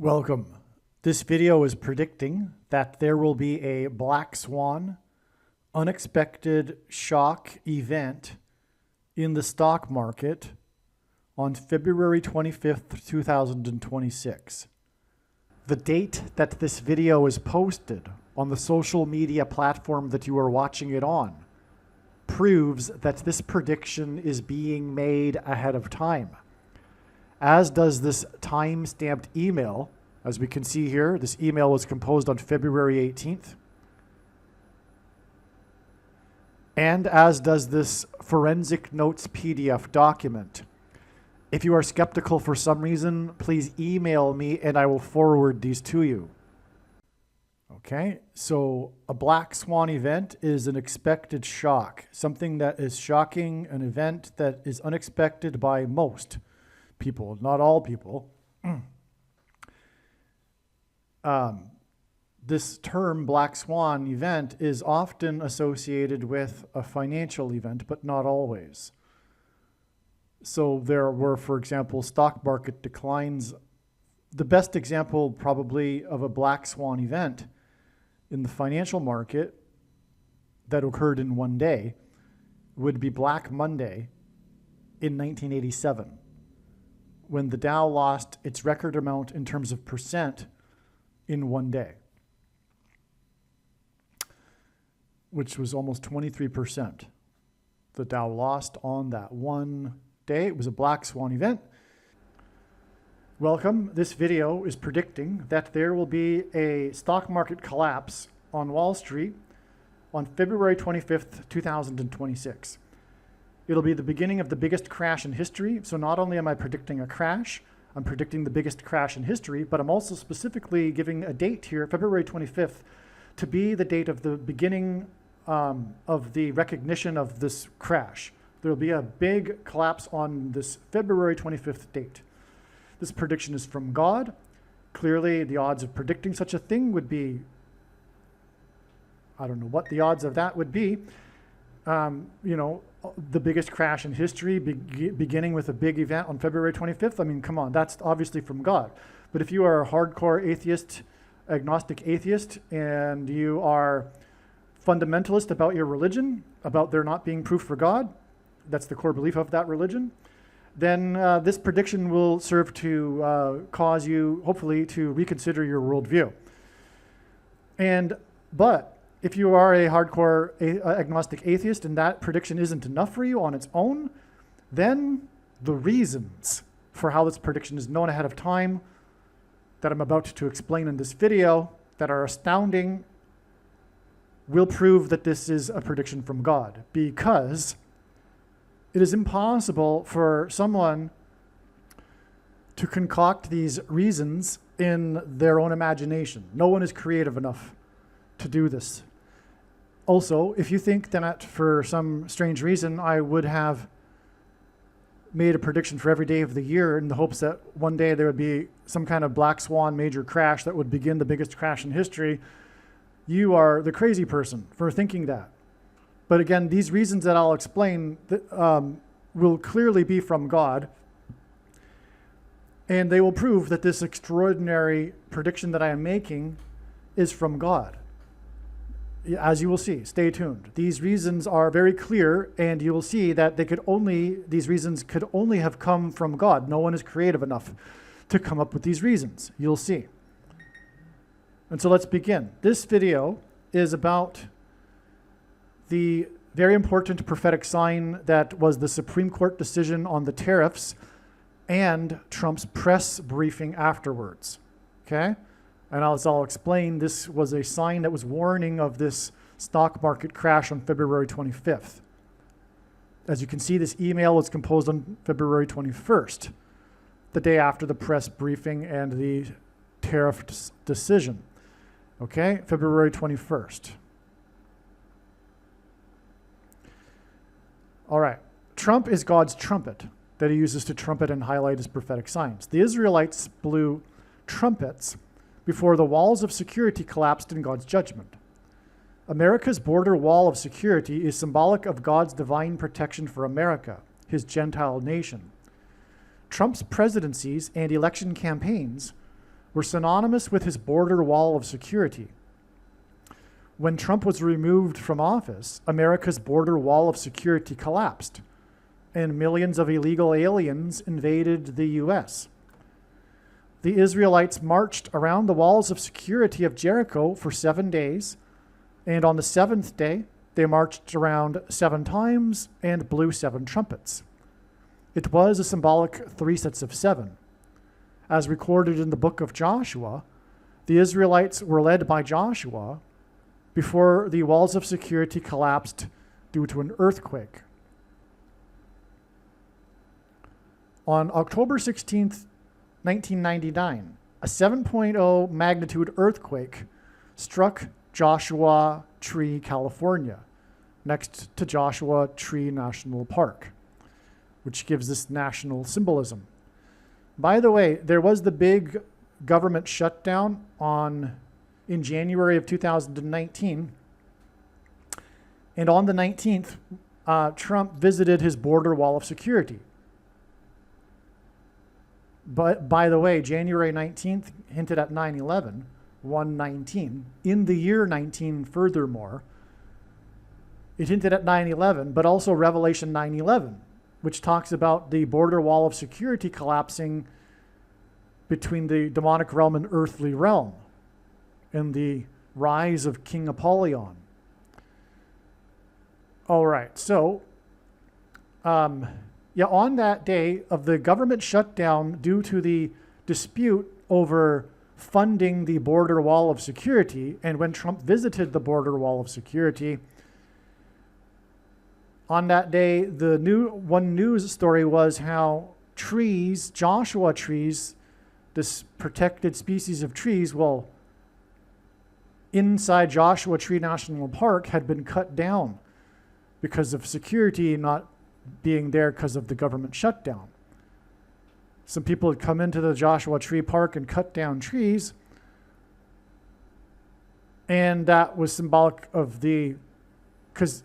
Welcome. This video is predicting that there will be a black swan, unexpected shock event in the stock market on February 25th, 2026. The date that this video is posted on the social media platform that you are watching it on proves that this prediction is being made ahead of time, as does this time-stamped email. As we can see here, this email was composed on February 18th. And as does this forensic notes PDF document. If you are skeptical for some reason, please email me and I will forward these to you. Okay, so a black swan event is an expected shock, something that is shocking, an event that is unexpected by most people, not all people. This term, black swan event, is often associated with a financial event, but not always. So there were, for example, stock market declines. The best example probably of a black swan event in the financial market that occurred in one day would be Black Monday in 1987, when the Dow lost its record amount in terms of percent in one day, which was almost 23%. The Dow lost on that one day. It was a black swan event. Welcome. This video is predicting that there will be a stock market collapse on Wall Street on February 25th, 2026. It'll be the beginning of the biggest crash in history. So not only am I predicting a crash, I'm predicting the biggest crash in history, but I'm also specifically giving a date here, February 25th, to be the date of the beginning of the recognition of this crash. There will be a big collapse on this February 25th date. This prediction is from God. Clearly, the odds of predicting such a thing would be, I don't know what the odds of that would be. The biggest crash in history, beginning with a big event on February 25th. I mean, come on, that's obviously from God. But if you are a hardcore atheist, agnostic atheist, and you are fundamentalist about your religion, about there not being proof for God, that's the core belief of that religion, then this prediction will serve to cause you, hopefully, to reconsider your worldview. But if you are a hardcore agnostic atheist and that prediction isn't enough for you on its own, then the reasons for how this prediction is known ahead of time that I'm about to explain in this video that are astounding will prove that this is a prediction from God, because it is impossible for someone to concoct these reasons in their own imagination. No one is creative enough to do this. Also, if you think that for some strange reason I would have made a prediction for every day of the year in the hopes that one day there would be some kind of black swan major crash that would begin the biggest crash in history, you are the crazy person for thinking that. But again, these reasons that I'll explain will clearly be from God, and they will prove that this extraordinary prediction that I am making is from God. As you will see, stay tuned. These reasons are very clear, and you will see that these reasons could only have come from God. No one is creative enough to come up with these reasons. You'll see. And so let's begin. This video is about the very important prophetic sign that was the Supreme Court decision on the tariffs and Trump's press briefing afterwards. Okay? And as I'll explain, this was a sign that was warning of this stock market crash on February 25th. As you can see, this email was composed on February 21st, the day after the press briefing and the tariff decision. Okay, February 21st. All right, Trump is God's trumpet that he uses to trumpet and highlight his prophetic signs. The Israelites blew trumpets before the walls of security collapsed in God's judgment. America's border wall of security is symbolic of God's divine protection for America, his Gentile nation. Trump's presidencies and election campaigns were synonymous with his border wall of security. When Trump was removed from office, America's border wall of security collapsed, and millions of illegal aliens invaded the U.S. The Israelites marched around the walls of security of Jericho for 7 days, and on the seventh day, they marched around 7 times and blew 7 trumpets. It was a symbolic 3 sets of 7. As recorded in the book of Joshua, the Israelites were led by Joshua before the walls of security collapsed due to an earthquake. On October 16th, 1999, a 7.0 magnitude earthquake struck Joshua Tree, California, next to Joshua Tree National Park, which gives this national symbolism. By the way, there was the big government shutdown in January of 2019, and on the 19th, Trump visited his border wall of security. But by the way, January 19th hinted at 9/11, 119. In the year 19, furthermore, it hinted at 9/11, but also Revelation 9/11, which talks about the border wall of security collapsing between the demonic realm and earthly realm, and the rise of King Apollyon. All right, so on that day of the government shutdown due to the dispute over funding the border wall of security, and when Trump visited the border wall of security, on that day, one news story was how trees, Joshua trees, this protected species of trees, inside Joshua Tree National Park had been cut down because of security not being there because of the government shutdown. Some people had come into the Joshua Tree Park and cut down trees, and that was symbolic of because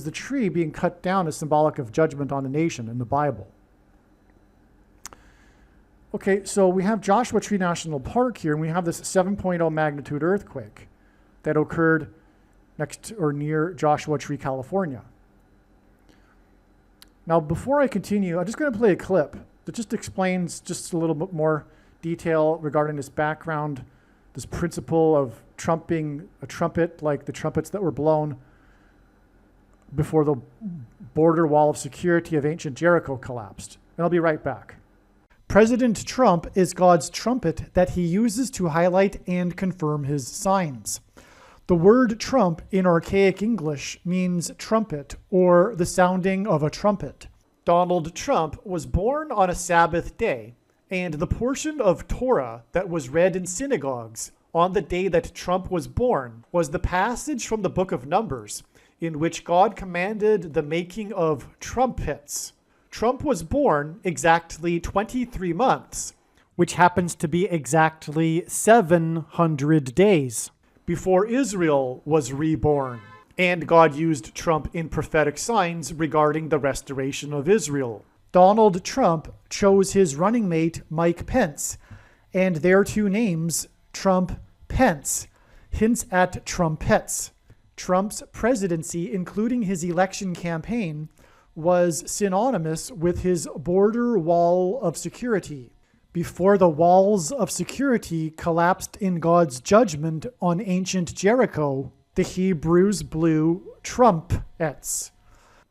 the tree being cut down is symbolic of judgment on a nation in the Bible. Okay, so we have Joshua Tree National Park here, and we have this 7.0 magnitude earthquake that occurred next or near Joshua Tree, California. Now, before I continue, I'm just going to play a clip that just explains just a little bit more detail regarding this background, this principle of trumping a trumpet like the trumpets that were blown before the border wall of security of ancient Jericho collapsed. And I'll be right back. President Trump is God's trumpet that he uses to highlight and confirm his signs. The word trump in archaic English means trumpet or the sounding of a trumpet. Donald Trump was born on a Sabbath day, and the portion of Torah that was read in synagogues on the day that Trump was born was the passage from the book of Numbers, in which God commanded the making of trumpets. Trump was born exactly 23 months, which happens to be exactly 700 days, before Israel was reborn. And God used Trump in prophetic signs regarding the restoration of Israel. Donald Trump chose his running mate, Mike Pence, and their 2 names, Trump-Pence, hints at trumpets. Trump's presidency, including his election campaign, was synonymous with his border wall of security. Before the walls of security collapsed in God's judgment on ancient Jericho, the Hebrews blew trumpets.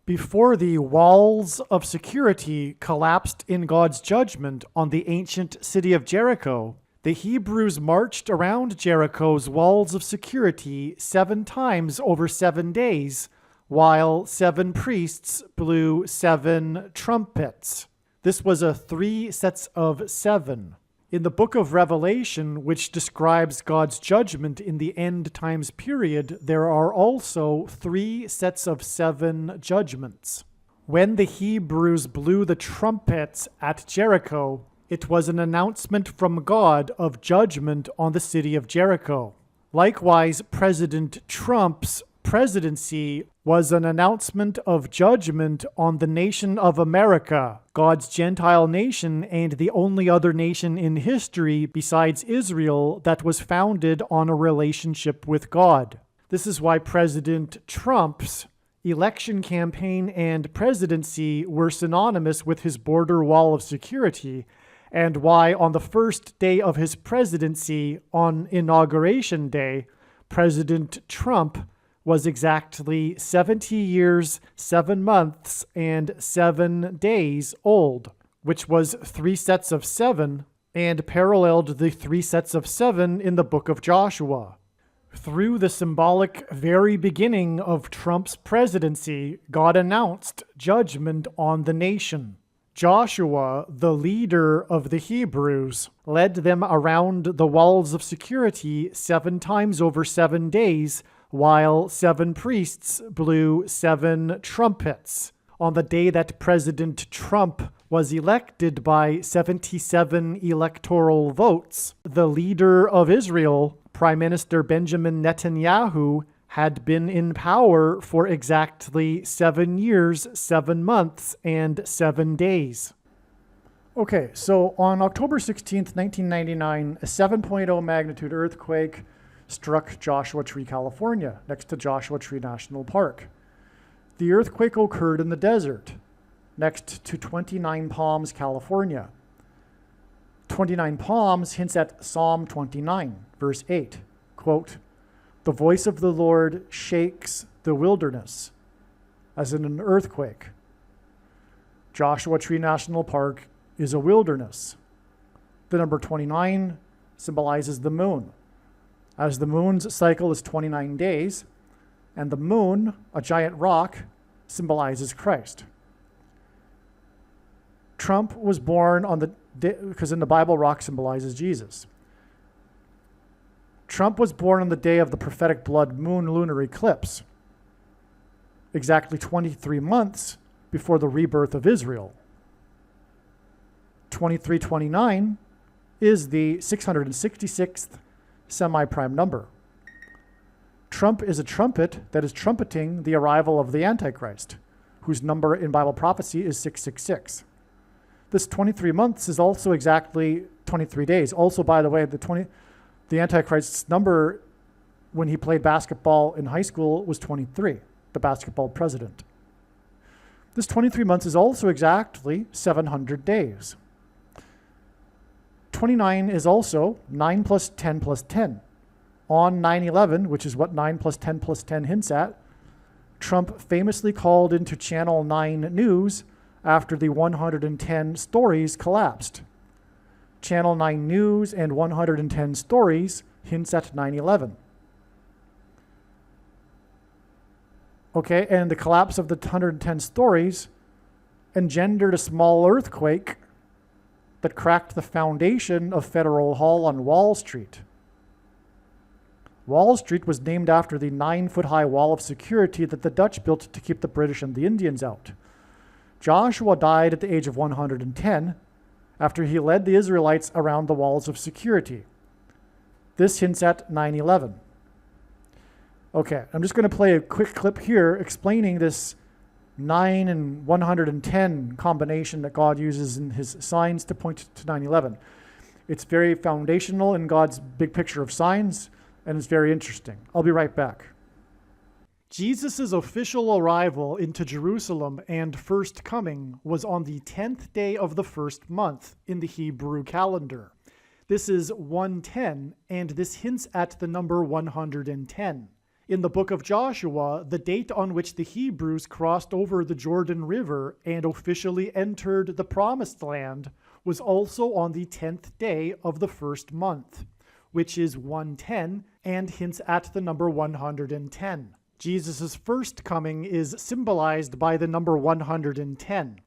Before the walls of security collapsed in God's judgment on the ancient city of Jericho, the Hebrews marched around Jericho's walls of security 7 times over 7 days, while 7 priests blew 7 trumpets. This was a 3 sets of 7. In the book of Revelation, which describes God's judgment in the end times period, there are also 3 sets of 7 judgments. When the Hebrews blew the trumpets at Jericho, it was an announcement from God of judgment on the city of Jericho. Likewise, President Trump's presidency was an announcement of judgment on the nation of America, God's Gentile nation and the only other nation in history besides Israel that was founded on a relationship with God. This is why President Trump's election campaign and presidency were synonymous with his border wall of security, and why on the first day of his presidency, on Inauguration Day, President Trump was exactly 70 years, 7 months, and 7 days old, which was 3 sets of 7, and paralleled the 3 sets of 7 in the book of Joshua. Through the symbolic very beginning of Trump's presidency, God announced judgment on the nation. Joshua, the leader of the Hebrews, led them around the walls of security 7 times over 7 days, while 7 priests blew 7 trumpets. On the day that President Trump was elected by 77 electoral votes, the leader of Israel, Prime Minister Benjamin Netanyahu, had been in power for exactly 7 years, 7 months, and 7 days. Okay, so on October 16th, 1999, a 7.0 magnitude earthquake struck Joshua Tree, California, next to Joshua Tree National Park. The earthquake occurred in the desert, next to 29 Palms, California. 29 Palms hints at Psalm 29, verse 8, quote, "The voice of the Lord shakes the wilderness," as in an earthquake. Joshua Tree National Park is a wilderness. The number 29 symbolizes the moon, as the moon's cycle is 29 days, and the moon, a giant rock, symbolizes Christ. Trump was born on the day, because in the Bible, rock symbolizes Jesus. Trump was born on the day of the prophetic blood moon lunar eclipse, exactly 23 months before the rebirth of Israel. 2329 is the 666th semi-prime number. Trump is a trumpet that is trumpeting the arrival of the Antichrist, whose number in Bible prophecy is 666. This 23 months is also exactly 23 days. Also, by the way, the Antichrist's number when he played basketball in high school was 23, the basketball president. This 23 months is also exactly 700 days. 29 is also 9 plus 10 plus 10. On 9/11, which is what 9 plus 10 plus 10 hints at, Trump famously called into Channel 9 News after the 110 Stories collapsed. Channel 9 News and 110 Stories hints at 9/11. Okay, and the collapse of the 110 Stories engendered a small earthquake that cracked the foundation of Federal Hall on Wall Street. Wall Street was named after the 9-foot-high wall of security that the Dutch built to keep the British and the Indians out. Joshua died at the age of 110 after he led the Israelites around the walls of security. This hints at 9/11. Okay, I'm just going to play a quick clip here explaining this 9 and 110 combination that God uses in his signs to point to 9/11. It's very foundational in God's big picture of signs, and it's very interesting. I'll be right back. Jesus' official arrival into Jerusalem and first coming was on the 10th day of the first month in the Hebrew calendar. This is 110, and this hints at the number 110. In the book of Joshua, the date on which the Hebrews crossed over the Jordan River and officially entered the Promised Land was also on the 10th day of the first month, which is 110 and hints at the number 110. Jesus' first coming is symbolized by the number 110.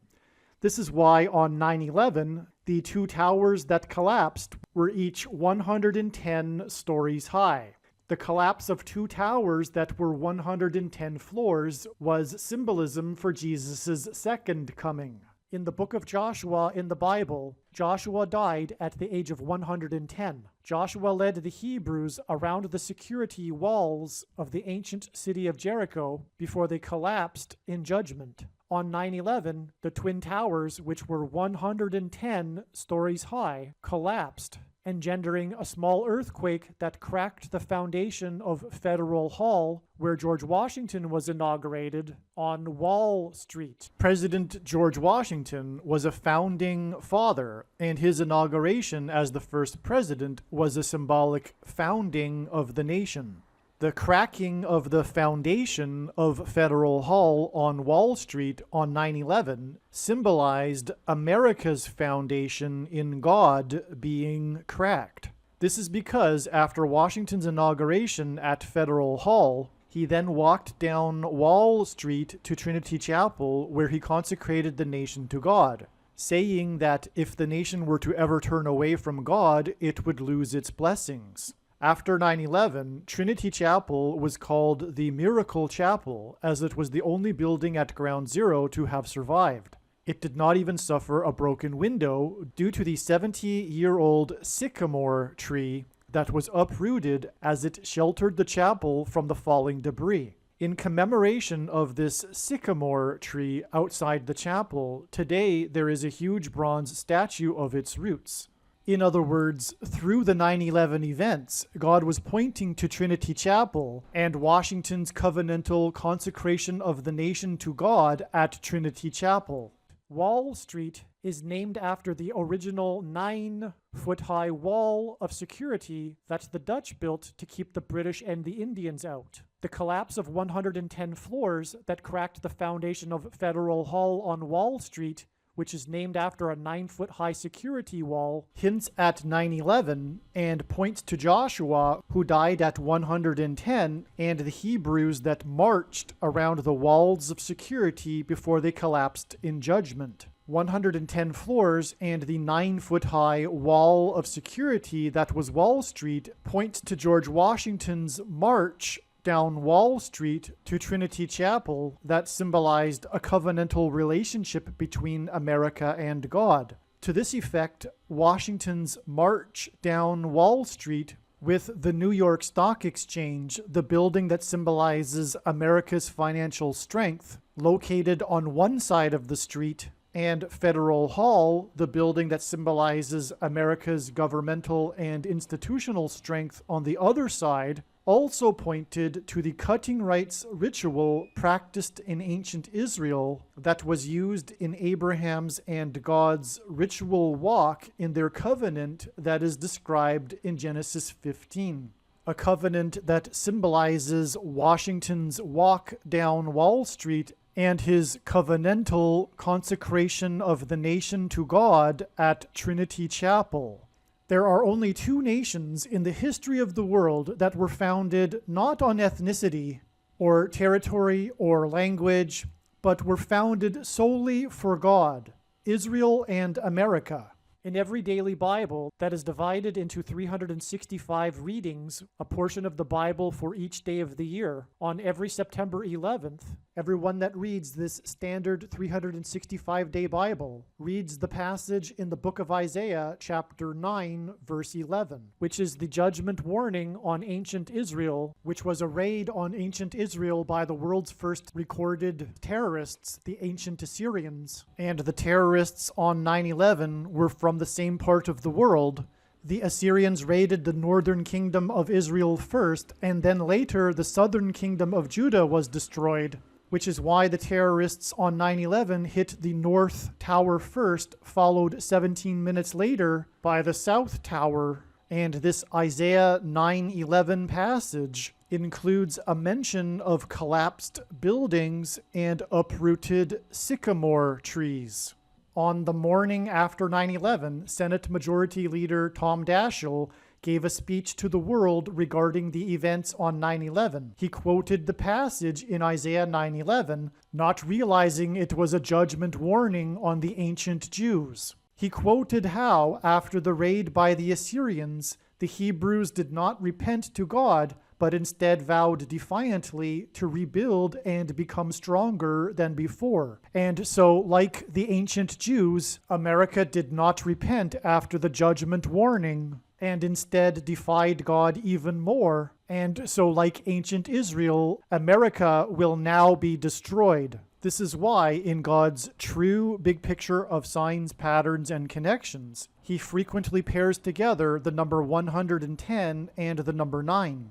This is why on 9/11, the 2 towers that collapsed were each 110 stories high. The collapse of 2 towers that were 110 floors was symbolism for Jesus' second coming. In the book of Joshua in the Bible, Joshua died at the age of 110. Joshua led the Hebrews around the security walls of the ancient city of Jericho before they collapsed in judgment. On 9/11, the Twin Towers, which were 110 stories high, collapsed, engendering a small earthquake that cracked the foundation of Federal Hall, where George Washington was inaugurated, on Wall Street. President George Washington was a founding father, and his inauguration as the first president was a symbolic founding of the nation. The cracking of the foundation of Federal Hall on Wall Street on 9/11 symbolized America's foundation in God being cracked. This is because after Washington's inauguration at Federal Hall, he then walked down Wall Street to Trinity Chapel, where he consecrated the nation to God, saying that if the nation were to ever turn away from God, it would lose its blessings. After 9/11, Trinity Chapel was called the Miracle Chapel, as it was the only building at Ground Zero to have survived. It did not even suffer a broken window due to the 70-year-old sycamore tree that was uprooted as it sheltered the chapel from the falling debris. In commemoration of this sycamore tree outside the chapel, today there is a huge bronze statue of its roots. In other words, through the 9/11 events, God was pointing to Trinity Chapel and Washington's covenantal consecration of the nation to God at Trinity Chapel. Wall Street is named after the original 9-foot-high wall of security that the Dutch built to keep the British and the Indians out. The collapse of 110 floors that cracked the foundation of Federal Hall on Wall Street, which is named after a 9-foot-high security wall, hints at 9/11 and points to Joshua, who died at 110, and the Hebrews that marched around the walls of security before they collapsed in judgment. 110 floors and the 9-foot-high wall of security that was Wall Street points to George Washington's march down Wall Street to Trinity Chapel that symbolized a covenantal relationship between America and God. To this effect, Washington's march down Wall Street with the New York Stock Exchange, the building that symbolizes America's financial strength, located on one side of the street, and Federal Hall, the building that symbolizes America's governmental and institutional strength on the other side, also pointed to the cutting rights ritual practiced in ancient Israel that was used in Abraham's and God's ritual walk in their covenant that is described in Genesis 15. A covenant that symbolizes Washington's walk down Wall Street and his covenantal consecration of the nation to God at Trinity Chapel. There are only two nations in the history of the world that were founded not on ethnicity or territory or language, but were founded solely for God, Israel and America. In every daily Bible that is divided into 365 readings, a portion of the Bible for each day of the year, on every September 11th, everyone that reads this standard 365-day Bible reads the passage in the book of Isaiah, chapter 9, verse 11, which is the judgment warning on ancient Israel, which was a raid on ancient Israel by the world's first recorded terrorists, the ancient Assyrians. And the terrorists on 9/11 were from the same part of the world. The Assyrians raided the northern kingdom of Israel first, and then later the southern kingdom of Judah was destroyed, which is why the terrorists on 9/11 hit the North Tower first, followed 17 minutes later by the South Tower. And this Isaiah 9:11 passage includes a mention of collapsed buildings and uprooted sycamore trees. On the morning after 9/11, Senate Majority Leader Tom Daschle gave a speech to the world regarding the events on 9/11. He quoted the passage in Isaiah 9:11, not realizing it was a judgment warning on the ancient Jews. He quoted how, after the raid by the Assyrians, the Hebrews did not repent to God, but instead vowed defiantly to rebuild and become stronger than before. And so, like the ancient Jews, America did not repent after the judgment warning, and instead defied God even more. And so, like ancient Israel, America will now be destroyed. This is why, in God's true big picture of signs, patterns, and connections, he frequently pairs together the number 110 and the number 9.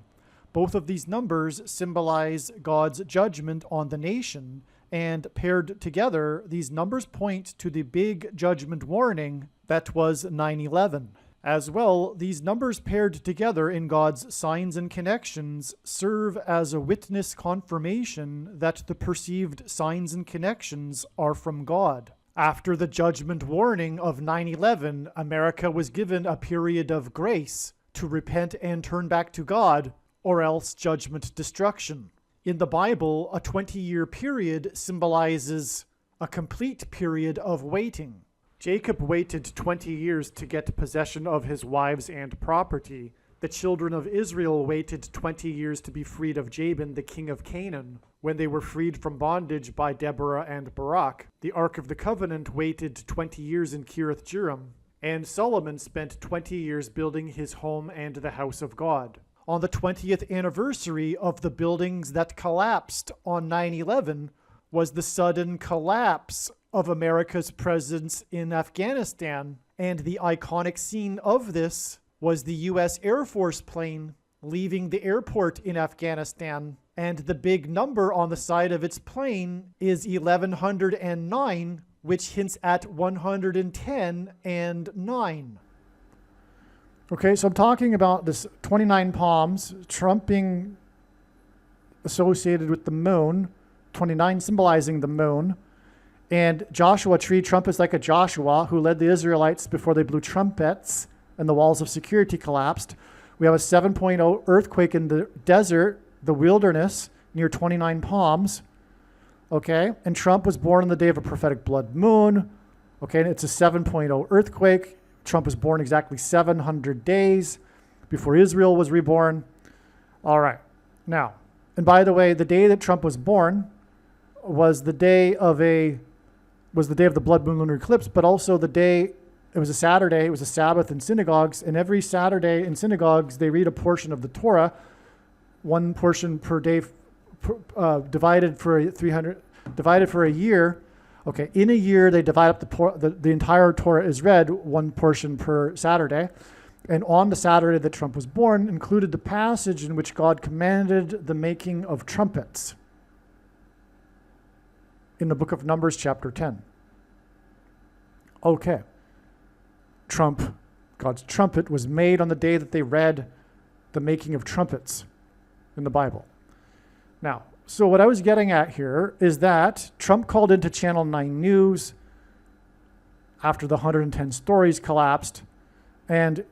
Both of these numbers symbolize God's judgment on the nation, and paired together, these numbers point to the big judgment warning that was 9/11. As well, these numbers paired together in God's signs and connections serve as a witness confirmation that the perceived signs and connections are from God. After the judgment warning of 9/11, America was given a period of grace to repent and turn back to God, or else judgment destruction. In the Bible, a 20-year period symbolizes a complete period of waiting. Jacob waited 20 years to get possession of his wives and property. The children of Israel waited 20 years to be freed of Jabin, the king of Canaan, when they were freed from bondage by Deborah and Barak. The Ark of the Covenant waited 20 years in Kiriath-Jearim, and Solomon spent 20 years building his home and the house of God. On the 20th anniversary of the buildings that collapsed on 9/11 was the sudden collapse of America's presence in Afghanistan, and the iconic scene of this was the U.S. Air Force plane leaving the airport in Afghanistan, and the big number on the side of its plane is 1109, which hints at 110 and 9. Okay, so I'm talking about this 29 palms, Trump being associated with the moon, 29 symbolizing the moon, and Joshua tree. Trump is like a Joshua who led the Israelites before they blew trumpets and the walls of security collapsed. We have a 7.0 earthquake in the desert, the wilderness, near 29 palms. Okay, and Trump was born on the day of a prophetic blood moon. Okay, and it's a 7.0 earthquake. Trump was born exactly 700 days before Israel was reborn. All right. Now, and by the way, the day that Trump was born was the day of the blood moon lunar eclipse, but also it was a Saturday, it was a Sabbath in synagogues, and every Saturday in synagogues they read a portion of the Torah, one portion per day, divided for a year. Okay, in a year they divide up the entire Torah is read, one portion per Saturday. And on the Saturday that Trump was born included the passage in which God commanded the making of trumpets in the book of Numbers chapter 10. Okay. God's trumpet was made on the day that they read the making of trumpets in the Bible. Now, so what I was getting at here is that Trump called into Channel 9 News after the 110 stories collapsed. And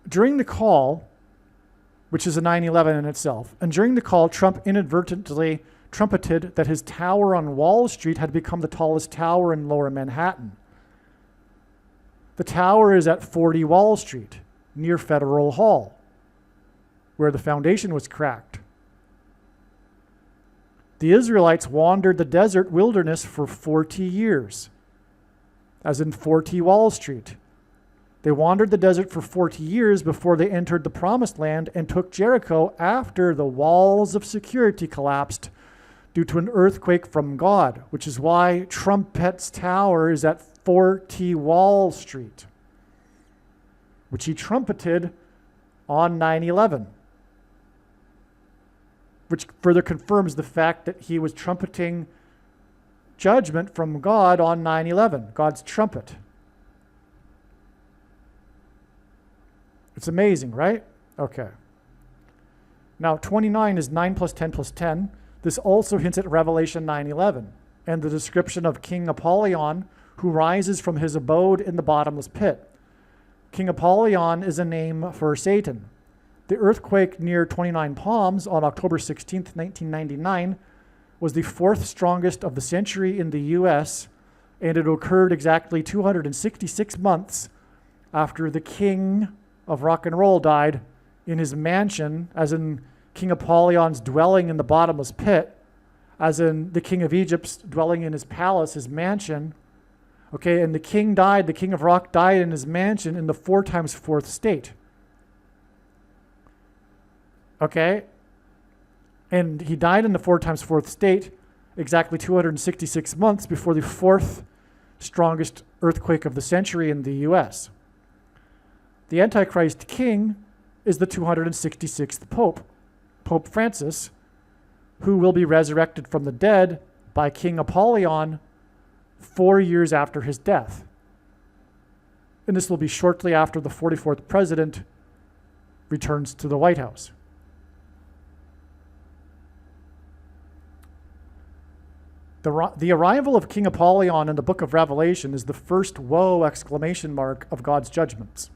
during the call, which is a 9/11 in itself, and during the call, Trump inadvertently trumpeted that his tower on Wall Street had become the tallest tower in Lower Manhattan. The tower is at 40 Wall Street, near Federal Hall, where the foundation was cracked. The Israelites wandered the desert wilderness for 40 years, as in 40 Wall Street. They wandered the desert for 40 years before they entered the Promised Land and took Jericho after the walls of security collapsed due to an earthquake from God, which is why Trumpet's tower is at 40 Wall Street, which he trumpeted on 9/11. Which further confirms the fact that he was trumpeting judgment from God on 9/11, God's trumpet. It's amazing, right? Okay. Now, 29 is 9 plus 10 plus 10. This also hints at Revelation 9:11 and the description of King Apollyon, who rises from his abode in the bottomless pit. King Apollyon is a name for Satan. The earthquake near 29 Palms on October 16th, 1999 was the fourth strongest of the century in the U.S., and it occurred exactly 266 months after the king of rock and roll died in his mansion, as in King Apollyon's dwelling in the bottomless pit, as in the king of Egypt's dwelling in his palace, his mansion. Okay, and the king of rock died in his mansion in the 4 times fourth state. Okay, and he died in the 4 times fourth state exactly 266 months before the 4th strongest earthquake of the century in the US. The Antichrist king is the 266th Pope, Pope Francis, who will be resurrected from the dead by King Apollyon 4 years after his death. And this will be shortly after the 44th president returns to the White House. The arrival of King Apollyon in the book of Revelation is the first woe exclamation mark of God's judgments.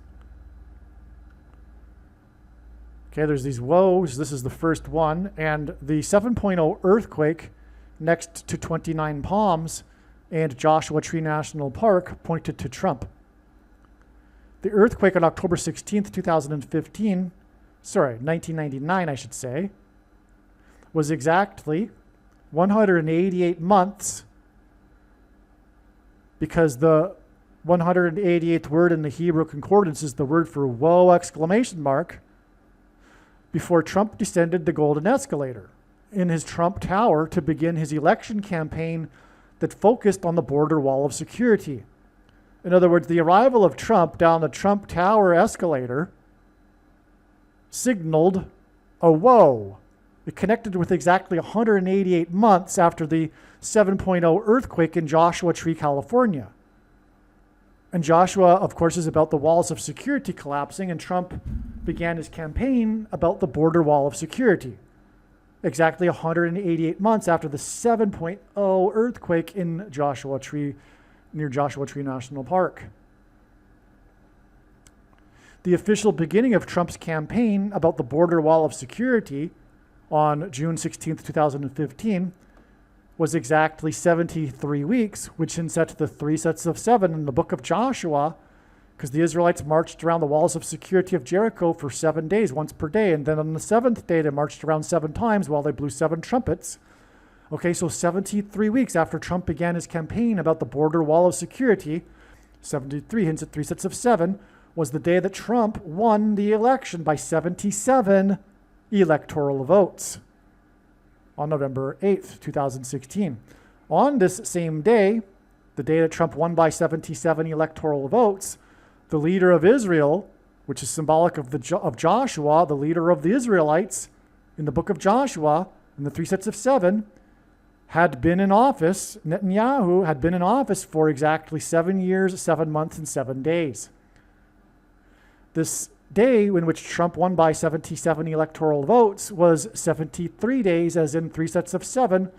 Okay, there's these woes. This is the first one. And the 7.0 earthquake next to 29 Palms and Joshua Tree National Park pointed to Trump. The earthquake on October 16th, 1999, I should say, was exactly 188 months, because the 188th word in the Hebrew concordance is the word for woe exclamation mark, before Trump descended the golden escalator in his Trump Tower to begin his election campaign that focused on the border wall of security. In other words, the arrival of Trump down the Trump Tower escalator signaled a woe. It connected with exactly 188 months after the 7.0 earthquake in Joshua Tree, California. And Joshua, of course, is about the walls of security collapsing, and Trump began his campaign about the border wall of security. Exactly 188 months after the 7.0 earthquake in Joshua Tree, near Joshua Tree National Park. The official beginning of Trump's campaign about the border wall of security on June 16th, 2015, was exactly 73 weeks, which inset the 3 sets of 7 in the book of Joshua, because the Israelites marched around the walls of security of Jericho for 7 days, once per day. And then on the 7th day, they marched around 7 times while they blew 7 trumpets. Okay, so 73 weeks after Trump began his campaign about the border wall of security, 73 hints at 3 sets of 7, was the day that Trump won the election by 77 electoral votes on November 8th, 2016. On this same day, the day that Trump won by 77 electoral votes, the leader of Israel, which is symbolic of Joshua, the leader of the Israelites in the book of Joshua, in the 3 sets of 7, had been in office, Netanyahu had been in office for exactly 7 years, 7 months, and 7 days. This day in which Trump won by 77 electoral votes was 73 days, as in 3 sets of 7,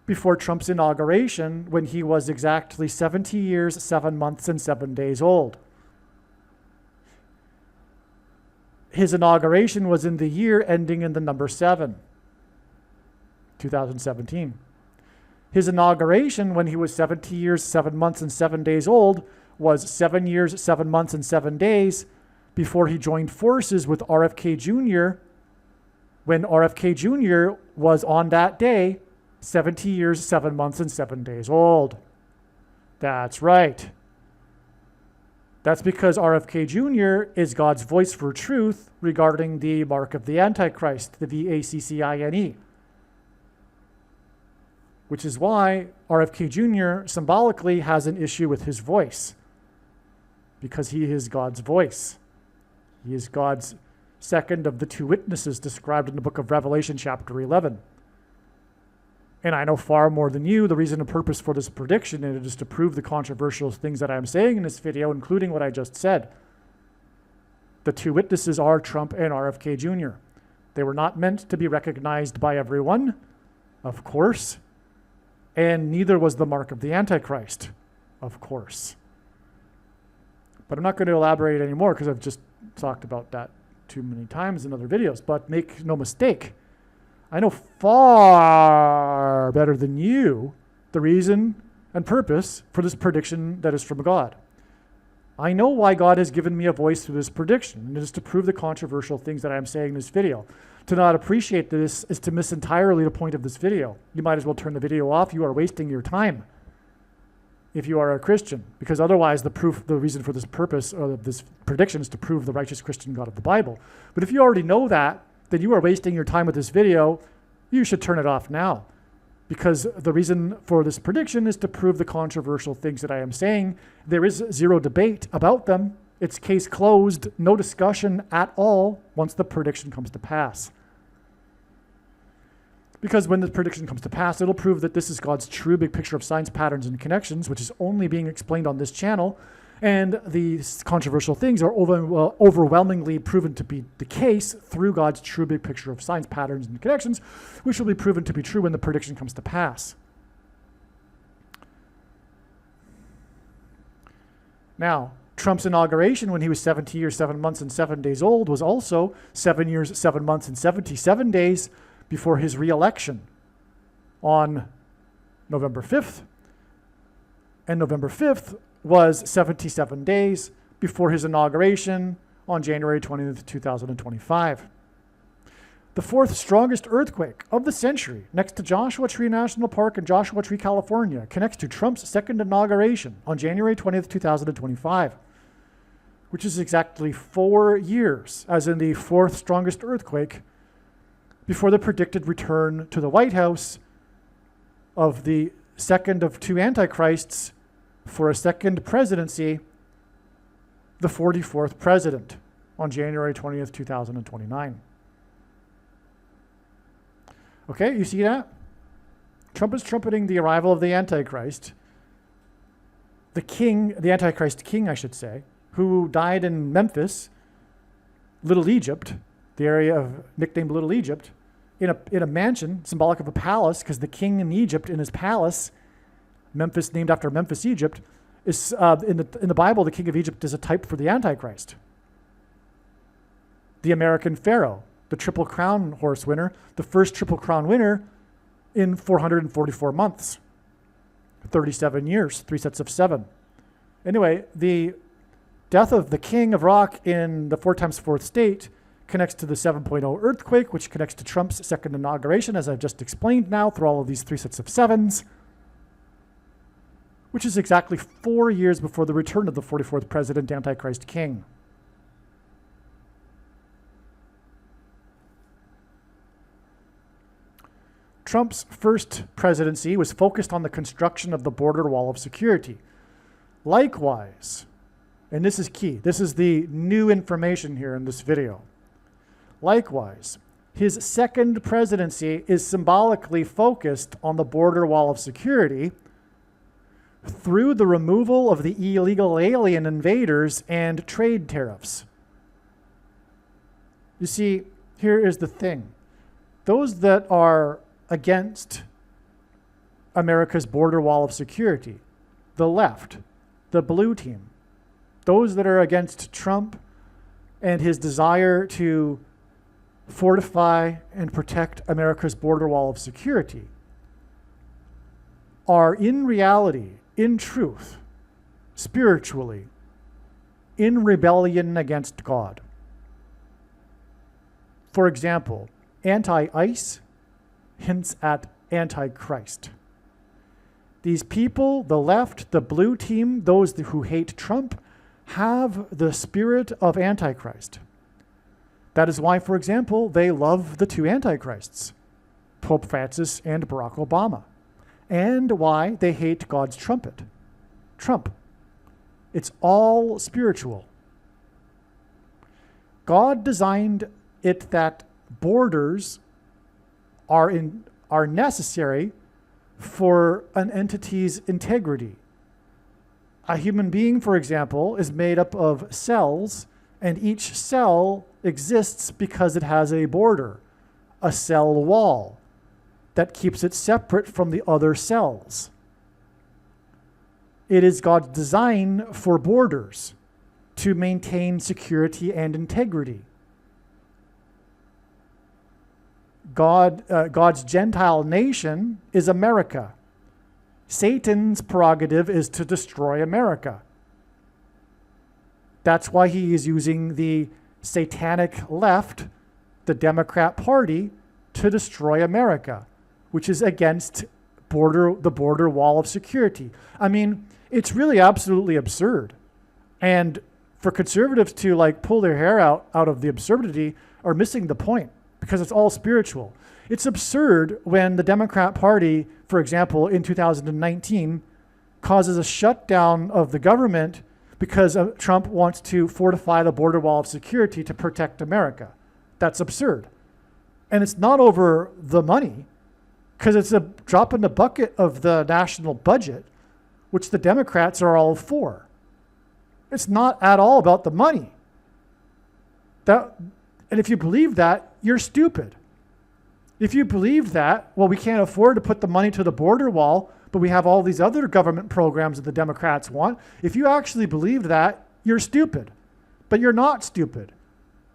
before Trump's inauguration, when he was exactly 70 years, 7 months, and 7 days old. His inauguration was in the year ending in the number 7, 2017. His inauguration, when he was 70 years, 7 months, and 7 days old, was 7 years, 7 months, and 7 days before he joined forces with RFK Jr., when RFK Jr. was on that day 70 years, 7 months, and 7 days old. That's right. That's because RFK Jr. is God's voice for truth regarding the mark of the Antichrist, the VACCINE. Which is why RFK Jr. symbolically has an issue with his voice, because he is God's voice. He is God's second of the 2 witnesses described in the book of Revelation, chapter 11. And I know far more than you the reason and purpose for this prediction, and it is to prove the controversial things that I'm saying in this video, including what I just said. The 2 witnesses are Trump and RFK Jr. They were not meant to be recognized by everyone, of course, and neither was the mark of the Antichrist, of course. But I'm not going to elaborate anymore because I've just talked about that too many times in other videos. But make no mistake, I know far better than you the reason and purpose for this prediction that is from God. I know why God has given me a voice through this prediction, and it is to prove the controversial things that I'm saying in this video. To not appreciate this is to miss entirely the point of this video. You might as well turn the video off. You are wasting your time if you are a Christian, because otherwise the reason for this purpose of this prediction is to prove the righteous Christian God of the Bible. But if you already know that, then you are wasting your time with this video. You should turn it off now, because the reason for this prediction is to prove the controversial things that I am saying. There is zero debate about them. It's case closed, no discussion at all once the prediction comes to pass. Because when the prediction comes to pass, it'll prove that this is God's true big picture of signs, patterns, and connections, which is only being explained on this channel. And these controversial things are overwhelmingly proven to be the case through God's true big picture of signs, patterns, and connections, which will be proven to be true when the prediction comes to pass. Now, Trump's inauguration when he was 70 years, 7 months, and 7 days old was also 7 years, 7 months, and 77 days before his re-election on November 5th. And November 5th was 77 days before his inauguration on January 20th, 2025. The fourth strongest earthquake of the century, next to Joshua Tree National Park and Joshua Tree, California, connects to Trump's second inauguration on January 20th, 2025, which is exactly 4 years, as in the fourth strongest earthquake, before the predicted return to the White House of the second of two antichrists for a second presidency, the 44th president, on January 20th, 2029. Okay, you see that? Trump is trumpeting the arrival of the Antichrist, the Antichrist king, I should say, who died in Memphis, Little Egypt, the area nicknamed Little Egypt, in a mansion symbolic of a palace, because the king in Egypt in his palace, Memphis, named after Memphis, Egypt, is in the Bible, the king of Egypt is a type for the Antichrist. The American Pharaoh, the Triple Crown horse winner, the first Triple Crown winner in 444 months, 37 years, 3 sets of 7. Anyway, the death of the king of rock in the 4 times 4th state connects to the 7.0 earthquake, which connects to Trump's second inauguration, as I've just explained now, through all of these 3 sets of 7s, which is exactly 4 years before the return of the 44th president, Antichrist king. Trump's first presidency was focused on the construction of the border wall of security. Likewise, and this is key, this is the new information here in this video. Likewise, his second presidency is symbolically focused on the border wall of security through the removal of the illegal alien invaders and trade tariffs. You see, here is the thing. Those that are against America's border wall of security, the left, the blue team, those that are against Trump and his desire to fortify and protect America's border wall of security, are in reality, in truth, spiritually, in rebellion against God. For example, anti-ICE hints at antichrist. These people, the left, the blue team, those who hate Trump, have the spirit of antichrist. That is why, for example, they love the 2 antichrists, Pope Francis and Barack Obama, and why they hate God's trumpet, Trump. It's all spiritual. God designed it that borders are necessary for an entity's integrity. A human being, for example, is made up of cells, and each cell exists because it has a border, a cell wall that keeps it separate from the other cells. It is God's design for borders to maintain security and integrity. God's Gentile nation is America. Satan's prerogative is to destroy America. That's why he is using the satanic left, the Democrat Party, to destroy America, which is against the border wall of security. I mean, it's really absolutely absurd. And for conservatives to like pull their hair out of the absurdity are missing the point, because it's all spiritual. It's absurd when the Democrat Party, for example, in 2019, causes a shutdown of the government because Trump wants to fortify the border wall of security to protect America. That's absurd. And it's not over the money, because it's a drop in the bucket of the national budget, which the Democrats are all for. It's not at all about the money. And if you believe that, you're stupid. If you believe that, well, we can't afford to put the money to the border wall, but we have all these other government programs that the Democrats want. If you actually believe that, you're stupid. But you're not stupid.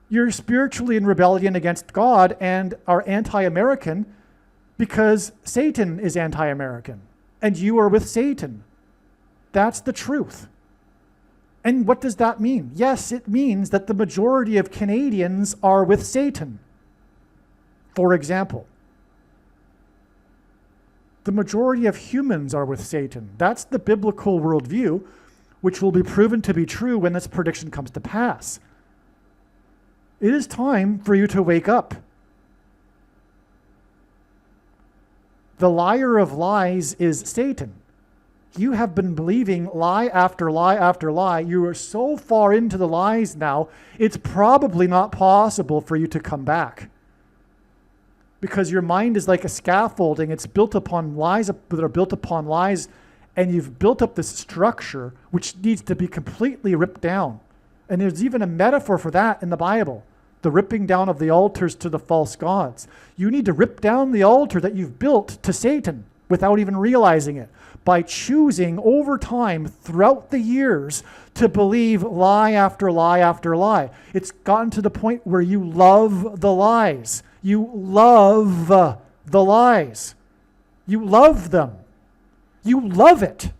You're spiritually in rebellion against God and are anti-American because Satan is anti-American and you are with Satan. That's the truth. And what does that mean? Yes, it means that the majority of Canadians are with Satan. For example, the majority of humans are with Satan. That's the biblical worldview, which will be proven to be true when this prediction comes to pass. It is time for you to wake up. The liar of lies is Satan. You have been believing lie after lie after lie. You are so far into the lies now, it's probably not possible for you to come back. Because your mind is like a scaffolding. It's built upon lies that are built upon lies, and you've built up this structure which needs to be completely ripped down. And there's even a metaphor for that in the Bible. The ripping down of the altars to the false gods. You need to rip down the altar that you've built to Satan without even realizing it, by choosing over time throughout the years to believe lie after lie after lie. It's gotten to the point where you love the lies. You love the lies. You love them. You love it.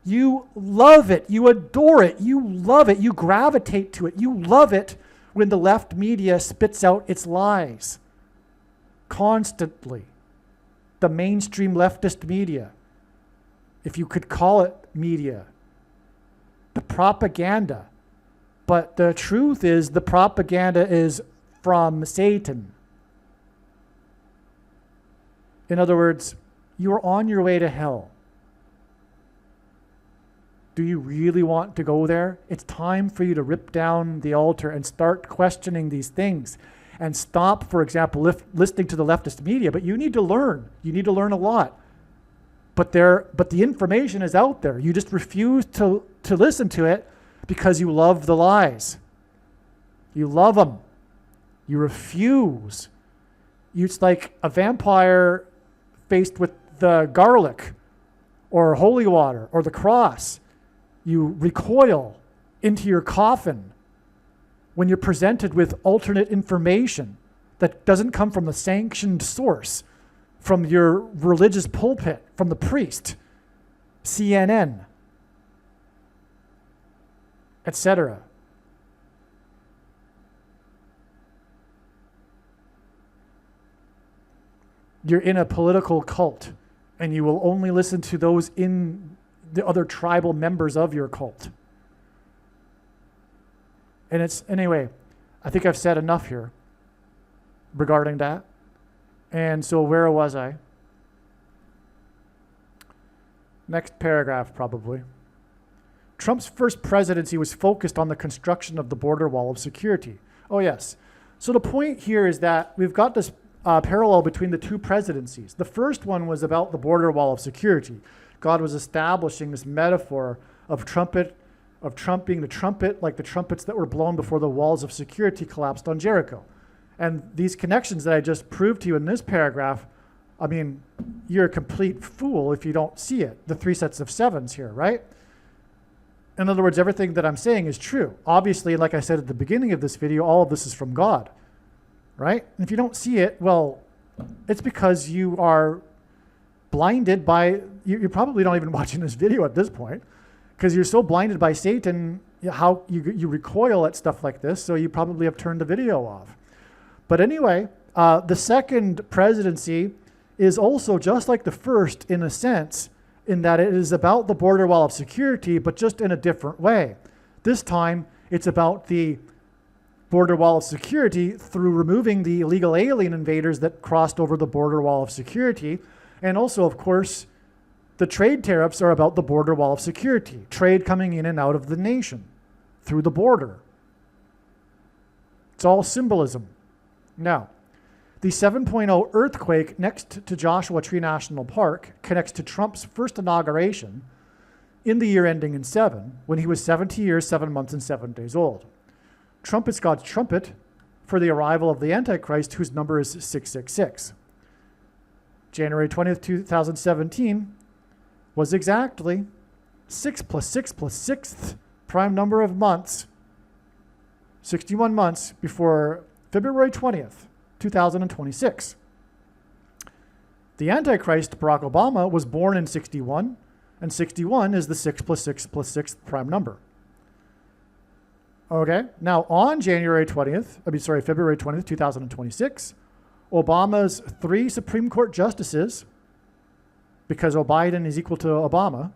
You love it. You adore it. You love it. You gravitate to it. You love it when the left media spits out its lies constantly. The mainstream leftist media, if you could call it media, the propaganda. But the truth is, the propaganda is from Satan. In other words, you're on your way to hell. Do you really want to go there? It's time for you to rip down the altar and start questioning these things. And stop, for example, listening to the leftist media. But you need to learn. You need to learn a lot. But the information is out there. You just refuse to listen to it because you love the lies. You love them. You refuse. It's like a vampire faced with the garlic or holy water or the cross. You recoil into your coffin when you're presented with alternate information that doesn't come from a sanctioned source, from your religious pulpit, from the priest, CNN, etc. You're in a political cult, and you will only listen to those in the other tribal members of your cult. And anyway, I think I've said enough here regarding that. And so where was I? Next paragraph, probably. Trump's first presidency was focused on the construction of the border wall of security. Oh, yes. So the point here is that we've got this parallel between the two presidencies. The first one was about the border wall of security. God was establishing this metaphor of Trump being the trumpet, like the trumpets that were blown before the walls of security collapsed on Jericho. And these connections that I just proved to you in this paragraph, I mean, you're a complete fool if you don't see it. The 3 sets of 7s here, right? In other words, everything that I'm saying is true. Obviously, like I said at the beginning of this video, all of this is from God, right? And if you don't see it, well, it's because you are blinded by, you're probably not even watching this video at this point, because you're so blinded by Satan how you recoil at stuff like this, so you probably have turned the video off. But anyway, the second presidency is also just like the first in a sense, in that it is about the border wall of security, but just in a different way. This time, it's about the border wall of security through removing the illegal alien invaders that crossed over the border wall of security. And also, of course, the trade tariffs are about the border wall of security, trade coming in and out of the nation through the border. It's all symbolism. Now, the 7.0 earthquake next to Joshua Tree National Park connects to Trump's first inauguration in the year ending in 7, when he was 70 years, 7 months, and 7 days old. Trump is God's trumpet for the arrival of the Antichrist, whose number is 666. January 20th, 2017 was exactly 6 plus 6 plus 6th prime number of months, 61 months before February 20th, 2026. The Antichrist, Barack Obama, was born in 61, and 61 is the 6 plus 6 plus 6th prime number. Okay, now on February 20th, 2026, Obama's 3 Supreme Court justices, because Biden is equal to Obama,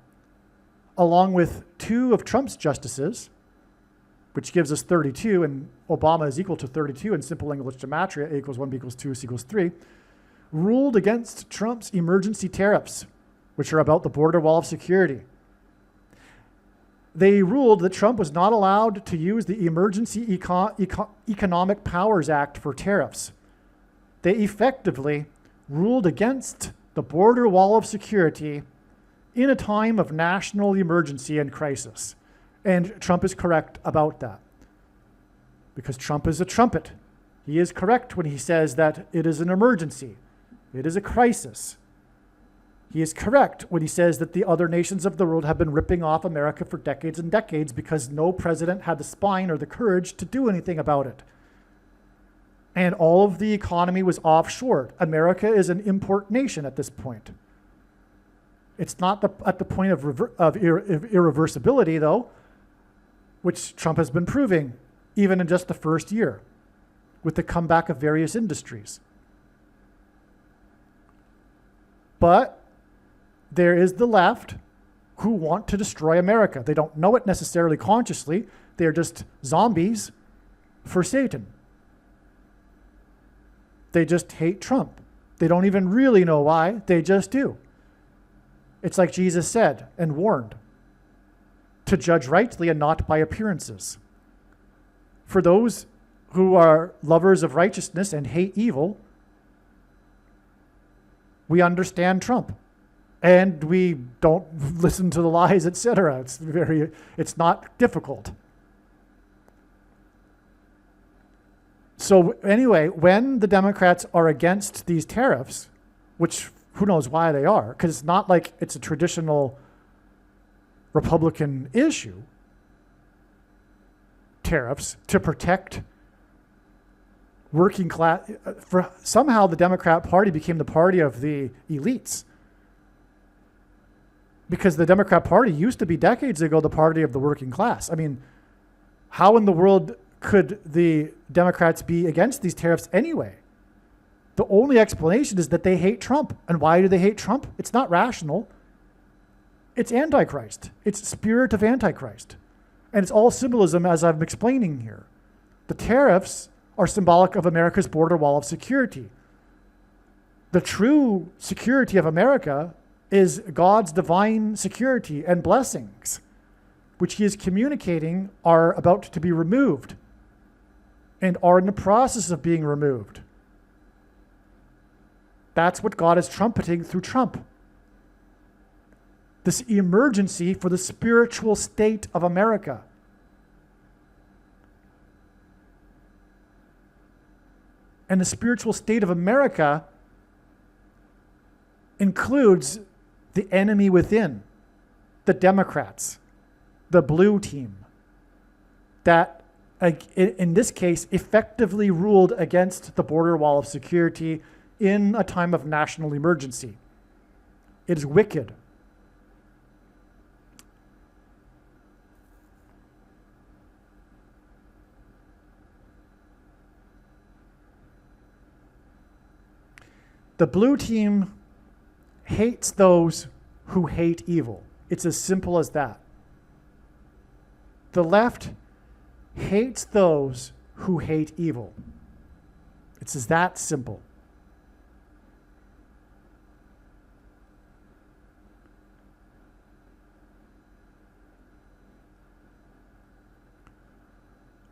along with 2 of Trump's justices, which gives us 32, and Obama is equal to 32 in simple English gematria, A equals 1, B equals 2, C equals 3, ruled against Trump's emergency tariffs, which are about the border wall of security. They ruled that Trump was not allowed to use the Emergency Economic Powers Act for tariffs. They effectively ruled against the border wall of security in a time of national emergency and crisis. And Trump is correct about that, because Trump is a trumpet. He is correct when he says that it is an emergency. It is a crisis. He is correct when he says that the other nations of the world have been ripping off America for decades and decades because no president had the spine or the courage to do anything about it. And all of the economy was offshore. America is an import nation at this point. It's not at the point of irreversibility, though, which Trump has been proving, even in just the first year, with the comeback of various industries. But there is the left who want to destroy America. They don't know it necessarily consciously. They're just zombies for Satan. They just hate Trump. They don't even really know why. They just do. It's like Jesus said and warned, to judge rightly and not by appearances. For those who are lovers of righteousness and hate evil, we understand Trump. And we don't listen to the lies, etc. It's not difficult. So anyway, when the Democrats are against these tariffs, which who knows why they are, because it's not like it's a traditional Republican issue, tariffs to protect working class. Somehow the Democrat Party became the party of the elites. Because the Democrat Party used to be decades ago the party of the working class. I mean, how in the world could the Democrats be against these tariffs anyway? The only explanation is that they hate Trump. And why do they hate Trump? It's not rational. It's Antichrist. It's spirit of Antichrist. And it's all symbolism, as I'm explaining here. The tariffs are symbolic of America's border wall of security. The true security of America is God's divine security and blessings, which he is communicating are about to be removed and are in the process of being removed. That's what God is trumpeting through Trump. This emergency for the spiritual state of America. And the spiritual state of America includes the enemy within, the Democrats, the blue team, that in this case effectively ruled against the border wall of security in a time of national emergency. It is wicked. The blue team hates those who hate evil. It's as simple as that. The left hates those who hate evil. It's as that simple.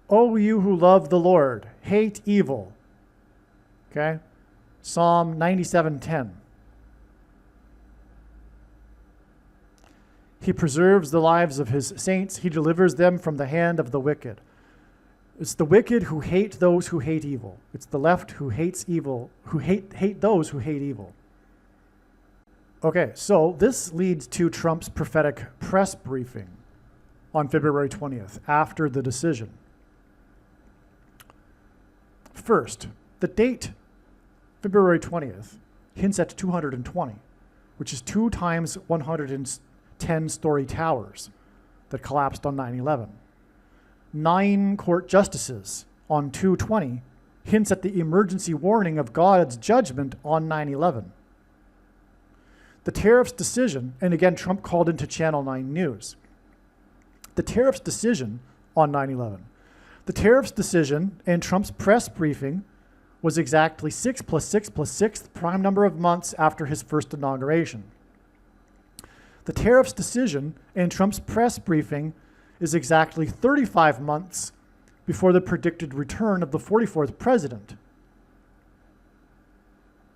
O you who love the Lord, hate evil. Okay? Psalm 97:10. He preserves the lives of his saints. He delivers them from the hand of the wicked. It's the wicked who hate those who hate evil. It's the left who hates evil, who hate those who hate evil. Okay, so this leads to Trump's prophetic press briefing on February 20th, after the decision. First, the date, February 20th, hints at 220, which is 2 times 110-story towers that collapsed on 9/11. 9 court justices on 220 hints at the emergency warning of God's judgment on 9/11. The tariffs decision, and again, Trump called into Channel 9 News. The tariffs decision on 9/11. The tariffs decision and Trump's press briefing was exactly 6 + 6 + 6 prime number of months after his first inauguration. The tariffs decision and Trump's press briefing is exactly 35 months before the predicted return of the 44th president.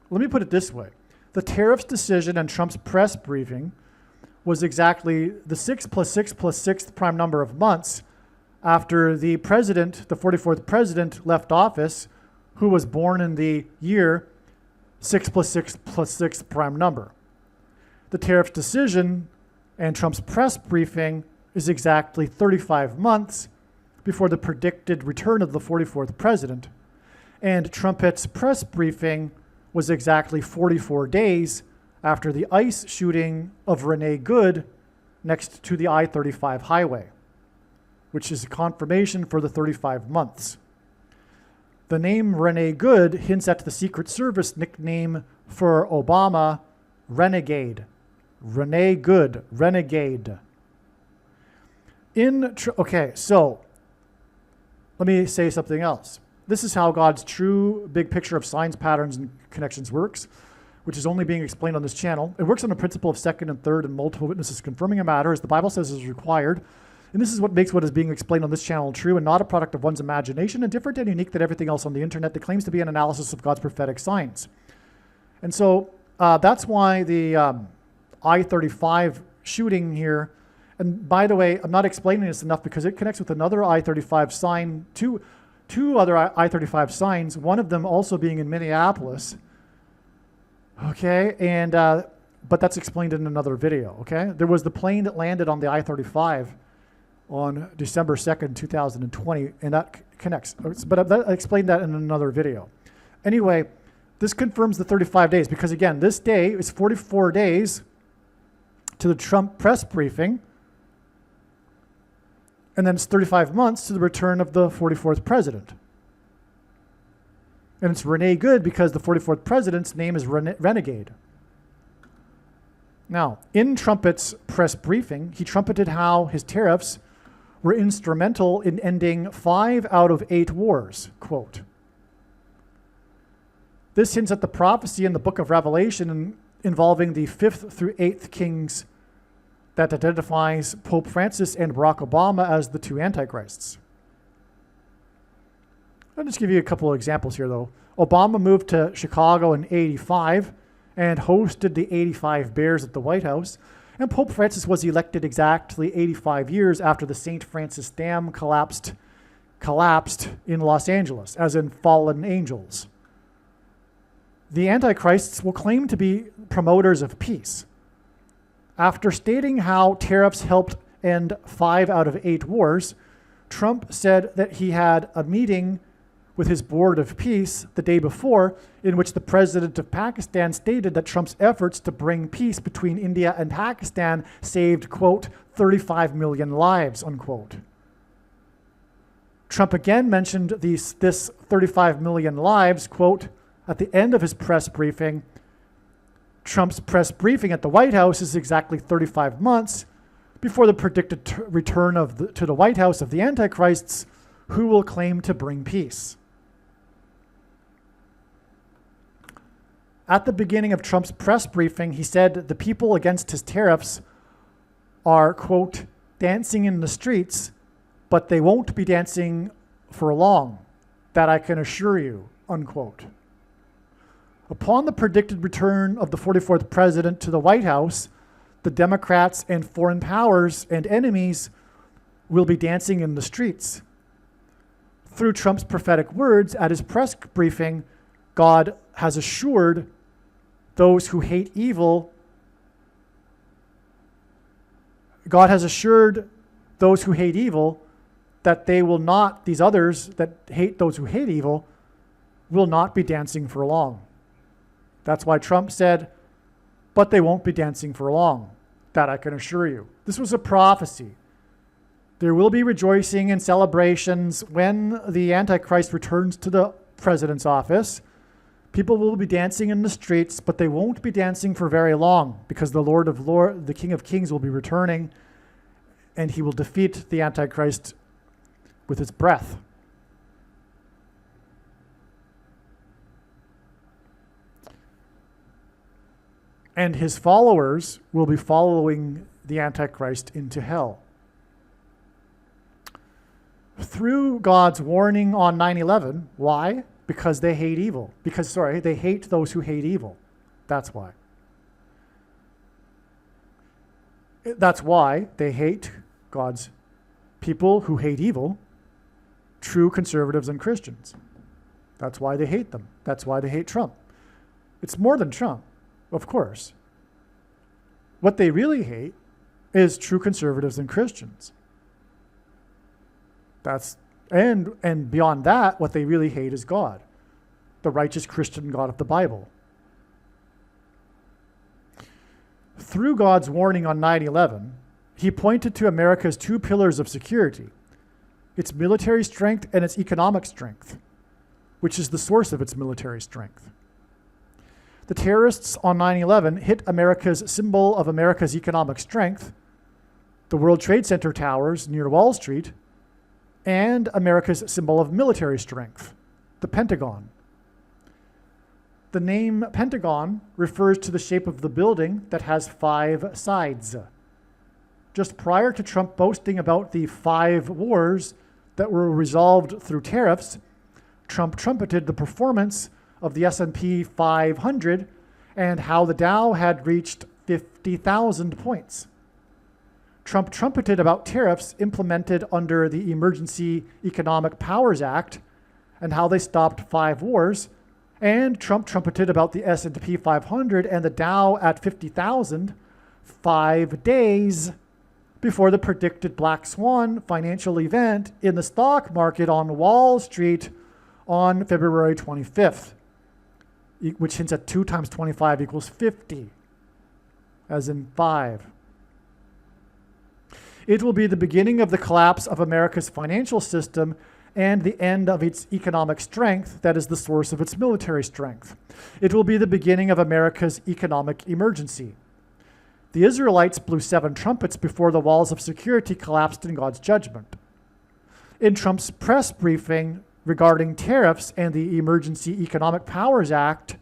Let me put it this way. The tariffs decision and Trump's press briefing was exactly the 6 + 6 + 6 prime number of months after the president, the 44th president, left office, who was born in the year 6 + 6 + 6 prime number. The tariffs decision and Trump's press briefing is exactly 35 months before the predicted return of the 44th president. And Trump's press briefing was exactly 44 days after the ICE shooting of Renee Good next to the I-35 highway, which is a confirmation for the 35 months. The name Renee Good hints at the Secret Service nickname for Obama, Renegade. Renee Good, Renegade. Okay, so let me say something else. This is how God's true big picture of signs, patterns, and connections works, which is only being explained on this channel. It works on the principle of second and third and multiple witnesses confirming a matter, as the Bible says is required. And this is what makes what is being explained on this channel true and not a product of one's imagination and different and unique than everything else on the internet that claims to be an analysis of God's prophetic signs. And so that's why the I-35 shooting here, and by the way, I'm not explaining this enough because it connects with another I-35 sign, two other I-35 signs, one of them also being in Minneapolis. Okay, and but that's explained in another video, okay? There was the plane that landed on the I-35 on December 2nd, 2020, and that connects. But I explained that in another video. Anyway, this confirms the 35 days because, again, this day is 44 days to the Trump press briefing, and then it's 35 months to the return of the 44th president. And it's Renee Good because the 44th president's name is Renegade. Now, in Trump's press briefing, he trumpeted how his tariffs were instrumental in ending 5 out of 8 wars, quote. This hints at the prophecy in the book of Revelation involving the 5th through 8th kings that identifies Pope Francis and Barack Obama as the 2 antichrists. I'll just give you a couple of examples here, though. Obama moved to Chicago in '85 and hosted the '85 Bears at the White House. And Pope Francis was elected exactly 85 years after the St. Francis Dam collapsed in Los Angeles, as in fallen angels. The Antichrists will claim to be promoters of peace. After stating how tariffs helped end 5 out of 8 wars, Trump said that he had a meeting with his board of peace the day before, in which the president of Pakistan stated that Trump's efforts to bring peace between India and Pakistan saved, quote, 35 million lives, unquote. Trump again mentioned this 35 million lives, quote, at the end of his press briefing Trump's press briefing at the White House is exactly 35 months before the predicted return to the White House of the Antichrists, who will claim to bring peace. At the beginning of Trump's press briefing, he said the people against his tariffs are, quote, dancing in the streets, but they won't be dancing for long. That I can assure you, unquote. Upon the predicted return of the 44th president to the White House, the Democrats and foreign powers and enemies will be dancing in the streets. Through Trump's prophetic words at his press briefing, God has assured those who hate evil, God has assured those who hate evil that they will not, these others that hate those who hate evil, will not be dancing for long. That's why Trump said, but they won't be dancing for long. That I can assure you. This was a prophecy. There will be rejoicing and celebrations when the Antichrist returns to the president's office. People will be dancing in the streets, but they won't be dancing for very long because the King of Kings will be returning and he will defeat the Antichrist with his breath. And his followers will be following the Antichrist into hell. Through God's warning on 9/11, why? Because they hate evil. They hate those who hate evil. That's why. That's why they hate God's people who hate evil, true conservatives and Christians. That's why they hate them. That's why they hate Trump. It's more than Trump, of course. What they really hate is true conservatives and Christians. And beyond that, what they really hate is God, the righteous Christian God of the Bible. Through God's warning on 9/11, he pointed to America's two pillars of security, its military strength and its economic strength, which is the source of its military strength. The terrorists on 9/11 hit America's symbol of America's economic strength, the World Trade Center towers near Wall Street, and America's symbol of military strength, the Pentagon. The name Pentagon refers to the shape of the building that has 5 sides. Just prior to Trump boasting about the 5 wars that were resolved through tariffs, Trump trumpeted the performance of the S&P 500 and how the Dow had reached 50,000 points. Trump trumpeted about tariffs implemented under the Emergency Economic Powers Act and how they stopped 5 wars. And Trump trumpeted about the S&P 500 and the Dow at 50,000 5 days before the predicted black swan financial event in the stock market on Wall Street on February 25th, which hints at 2 times 25 equals 50, as in 5. It will be the beginning of the collapse of America's financial system and the end of its economic strength, that is the source of its military strength. It will be the beginning of America's economic emergency. The Israelites blew 7 trumpets before the walls of security collapsed in God's judgment. In Trump's press briefing regarding tariffs and the Emergency Economic Powers Act,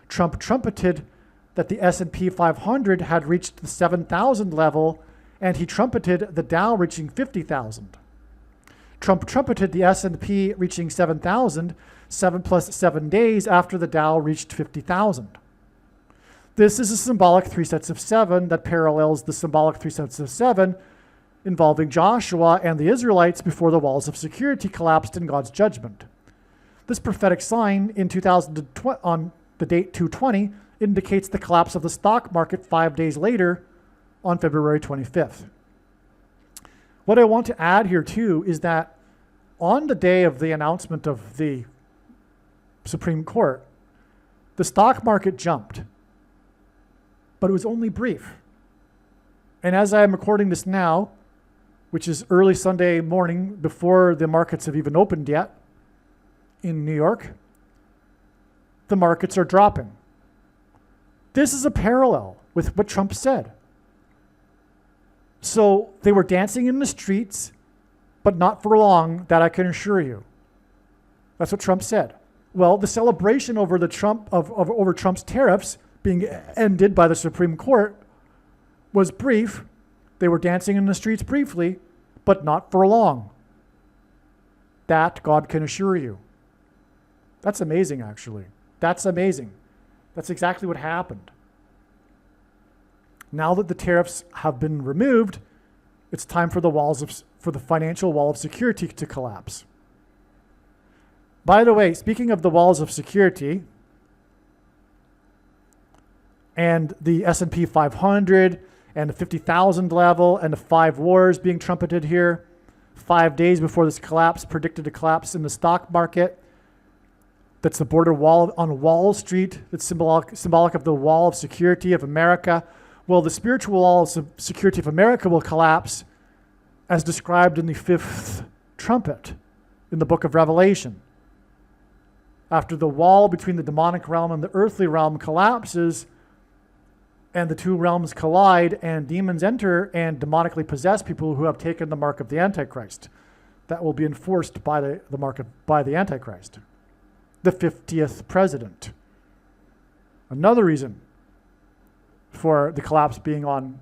Trump trumpeted that the S&P 500 had reached the 7,000 level, and he trumpeted the Dow reaching 50,000. Trump trumpeted the S&P reaching 7,000 7 plus 7 days after the Dow reached 50,000. This is a symbolic 3 sets of 7 that parallels the symbolic 3 sets of 7 involving Joshua and the Israelites before the walls of security collapsed in God's judgment. This prophetic sign in 2020, on the date 2/20 indicates the collapse of the stock market 5 days later on February 25th. What I want to add here too is that on the day of the announcement of the Supreme Court, the stock market jumped, but it was only brief. And as I am recording this now, which is early Sunday morning before the markets have even opened yet in New York, the markets are dropping. This is a parallel with what Trump said. So they were dancing in the streets, but not for long, that I can assure you. That's what Trump said. Well, the celebration over over Trump's tariffs being ended by the Supreme Court was brief. They were dancing in the streets briefly, but not for long. That God can assure you. That's amazing, actually. That's amazing. That's exactly what happened. Now that the tariffs have been removed, it's time for the financial wall of security to collapse. By the way, speaking of the walls of security and the S&P 500 and the 50,000 level and the 5 wars being trumpeted here, 5 days before this collapse, predicted a collapse in the stock market. That's the border wall on Wall Street. That's symbolic of the wall of security of America. Well, the spiritual wall of security of America will collapse as described in the 5th trumpet in the book of Revelation. After the wall between the demonic realm and the earthly realm collapses, and the two realms collide, and demons enter and demonically possess people who have taken the mark of the Antichrist. That will be enforced by by the Antichrist, the 50th president. Another reason for the collapse being on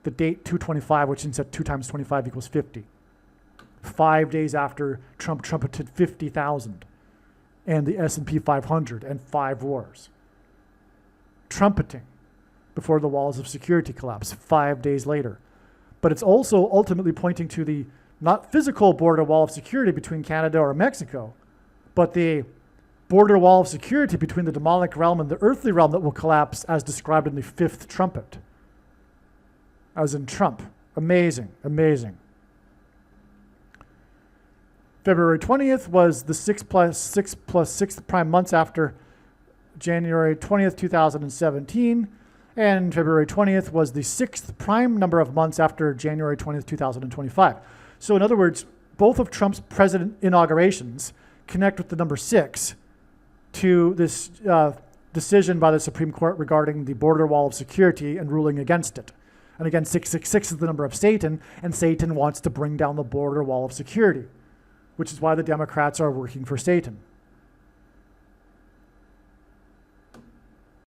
the date 225, which means that 2 times 25 equals 50. 5 days after Trump trumpeted 50,000 and the S&P 500 and 5 wars. Trumpeting before the walls of security collapse 5 days later. But it's also ultimately pointing to the not physical border wall of security between Canada or Mexico, but the border wall of security between the demonic realm and the earthly realm that will collapse as described in the 5th trumpet. As in Trump. Amazing, amazing. February 20th was the 6 plus 6 prime months after January 20th, 2017. And February 20th was the 6th prime number of months after January 20th, 2025. So in other words, both of Trump's president inaugurations connect with the number 6 to this decision by the Supreme Court regarding the border wall of security and ruling against it. And again, 666 is the number of Satan, and Satan wants to bring down the border wall of security, which is why the Democrats are working for Satan.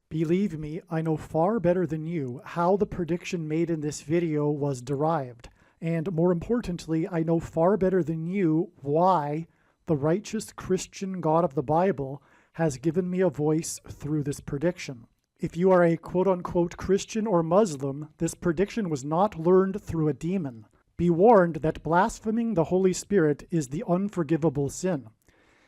Believe me, I know far better than you how the prediction made in this video was derived. And more importantly, I know far better than you why the righteous Christian God of the Bible has given me a voice through this prediction. If you are a quote-unquote Christian or Muslim, this prediction was not learned through a demon. Be warned that blaspheming the Holy Spirit is the unforgivable sin.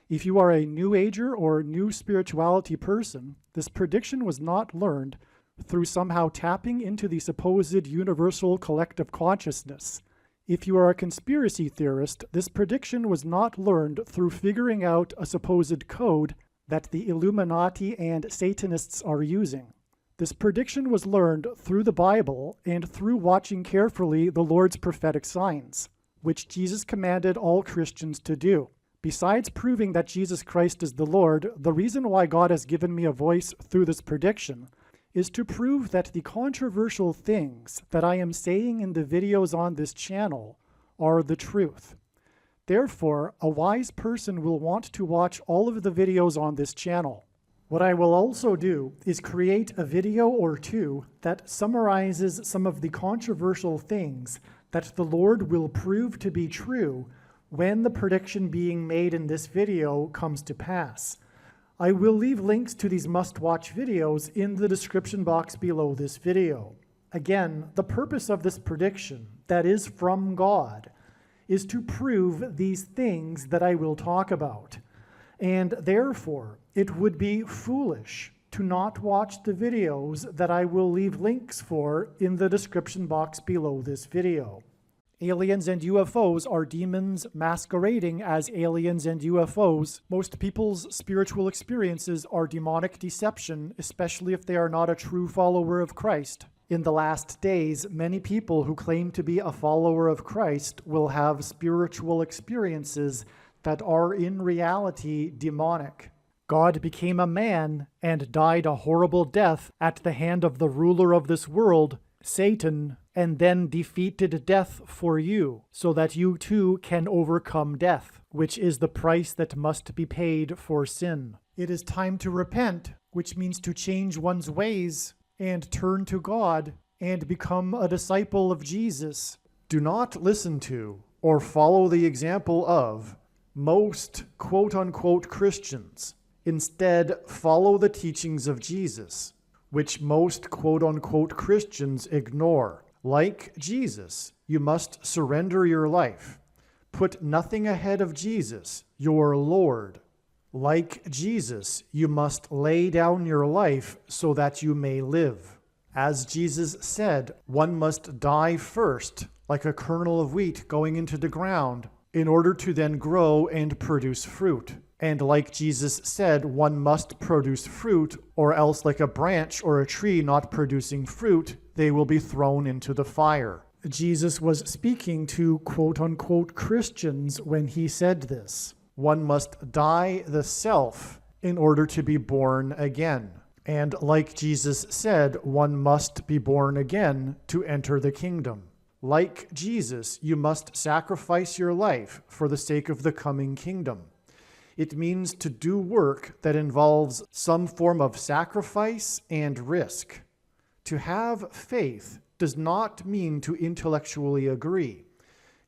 If you are a New Ager or New Spirituality person, this prediction was not learned through somehow tapping into the supposed universal collective consciousness. If you are a conspiracy theorist, this prediction was not learned through figuring out a supposed code that the Illuminati and Satanists are using. This prediction was learned through the Bible and through watching carefully the Lord's prophetic signs, which Jesus commanded all Christians to do. Besides proving that Jesus Christ is the Lord, the reason why God has given me a voice through this prediction is to prove that the controversial things that I am saying in the videos on this channel are the truth. Therefore, a wise person will want to watch all of the videos on this channel. What I will also do is create a video or two that summarizes some of the controversial things that the Lord will prove to be true when the prediction being made in this video comes to pass. I will leave links to these must-watch videos in the description box below this video. Again, the purpose of this prediction, that is from God, is to prove these things that I will talk about. And therefore, it would be foolish to not watch the videos that I will leave links for in the description box below this video. Aliens and UFOs are demons masquerading as aliens and UFOs. Most people's spiritual experiences are demonic deception, especially if they are not a true follower of Christ. In the last days, many people who claim to be a follower of Christ will have spiritual experiences that are in reality demonic. God became a man and died a horrible death at the hand of the ruler of this world, Satan, and then defeated death for you, so that you too can overcome death, which is the price that must be paid for sin. It is time to repent, which means to change one's ways and turn to God and become a disciple of Jesus. Do not listen to or follow the example of most quote-unquote Christians. Instead, follow the teachings of Jesus, which most quote-unquote Christians ignore. Like Jesus, you must surrender your life. Put nothing ahead of Jesus, your Lord. Like Jesus, you must lay down your life so that you may live. As Jesus said, one must die first, like a kernel of wheat going into the ground, in order to then grow and produce fruit. And like Jesus said, one must produce fruit, or else like a branch or a tree not producing fruit, they will be thrown into the fire. Jesus was speaking to quote-unquote Christians when he said this. One must die the self in order to be born again. And like Jesus said, one must be born again to enter the kingdom. Like Jesus, you must sacrifice your life for the sake of the coming kingdom. It means to do work that involves some form of sacrifice and risk. To have faith does not mean to intellectually agree.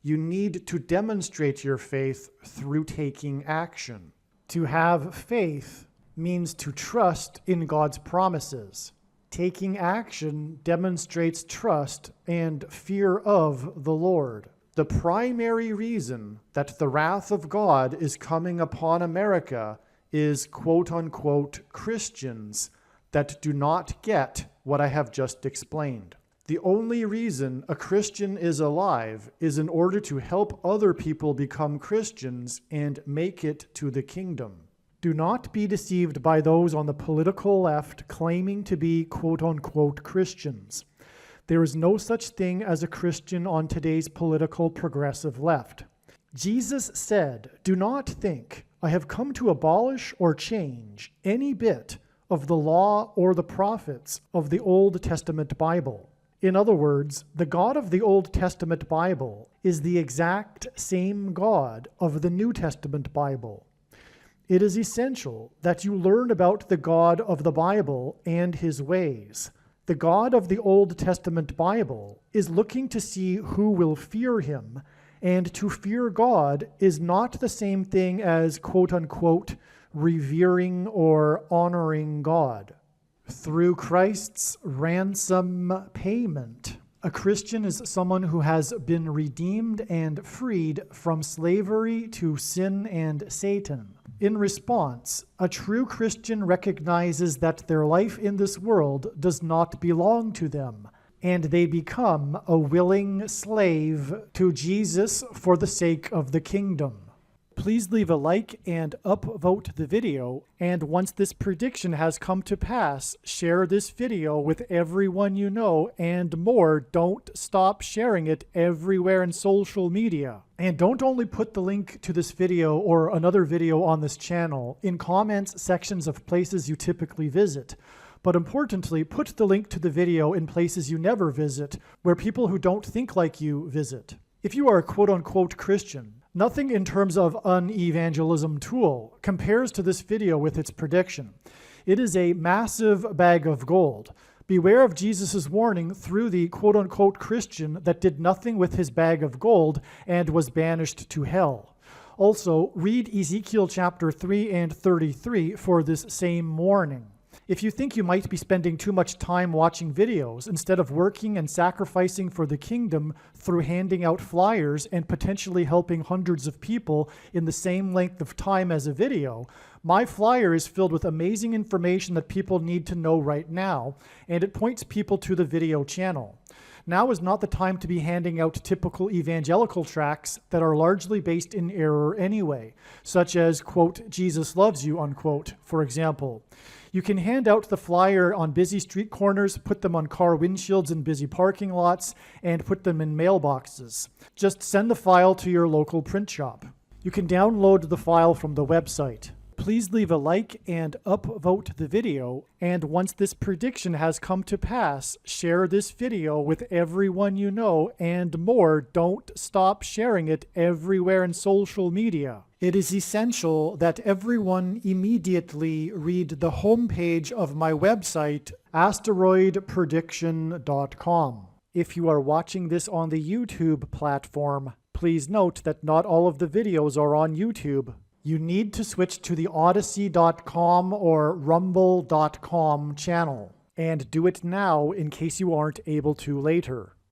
You need to demonstrate your faith through taking action. To have faith means to trust in God's promises. Taking action demonstrates trust and fear of the Lord. The primary reason that the wrath of God is coming upon America is quote-unquote Christians that do not get what I have just explained. The only reason a Christian is alive is in order to help other people become Christians and make it to the kingdom. Do not be deceived by those on the political left claiming to be quote-unquote Christians. There is no such thing as a Christian on today's political progressive left. Jesus said, "Do not think I have come to abolish or change any bit of the law or the prophets of the Old Testament Bible." In other words, the God of the Old Testament Bible is the exact same God of the New Testament Bible. It is essential that you learn about the God of the Bible and his ways. The God of the Old Testament Bible is looking to see who will fear him, and to fear God is not the same thing as quote-unquote revering or honoring God. Through Christ's ransom payment, a Christian is someone who has been redeemed and freed from slavery to sin and Satan. In response, a true Christian recognizes that their life in this world does not belong to them, and they become a willing slave to Jesus for the sake of the kingdom. Please leave a like and upvote the video, and once this prediction has come to pass, share this video with everyone you know, and more. Don't stop sharing it everywhere in social media. And don't only put the link to this video or another video on this channel in comments sections of places you typically visit, but importantly, put the link to the video in places you never visit, where people who don't think like you visit. If you are a quote-unquote Christian, nothing in terms of an evangelism tool compares to this video with its prediction. It is a massive bag of gold. Beware of Jesus' warning through the quote-unquote Christian that did nothing with his bag of gold and was banished to hell. Also, read Ezekiel chapter 3 and 33 for this same warning. If you think you might be spending too much time watching videos instead of working and sacrificing for the kingdom through handing out flyers and potentially helping hundreds of people in the same length of time as a video, my flyer is filled with amazing information that people need to know right now, and it points people to the video channel. Now is not the time to be handing out typical evangelical tracts that are largely based in error anyway, such as, quote, "Jesus loves you," unquote, for example. You can hand out the flyer on busy street corners, put them on car windshields in busy parking lots, and put them in mailboxes. Just send the file to your local print shop. You can download the file from the website. Please leave a like and upvote the video. And once this prediction has come to pass, share this video with everyone you know, and more. Don't stop sharing it everywhere in social media. It is essential that everyone immediately read the homepage of my website, asteroidprediction.com. If you are watching this on the YouTube platform, please note that not all of the videos are on YouTube. You need to switch to the Odyssey.com or Rumble.com channel, and do it now in case you aren't able to later.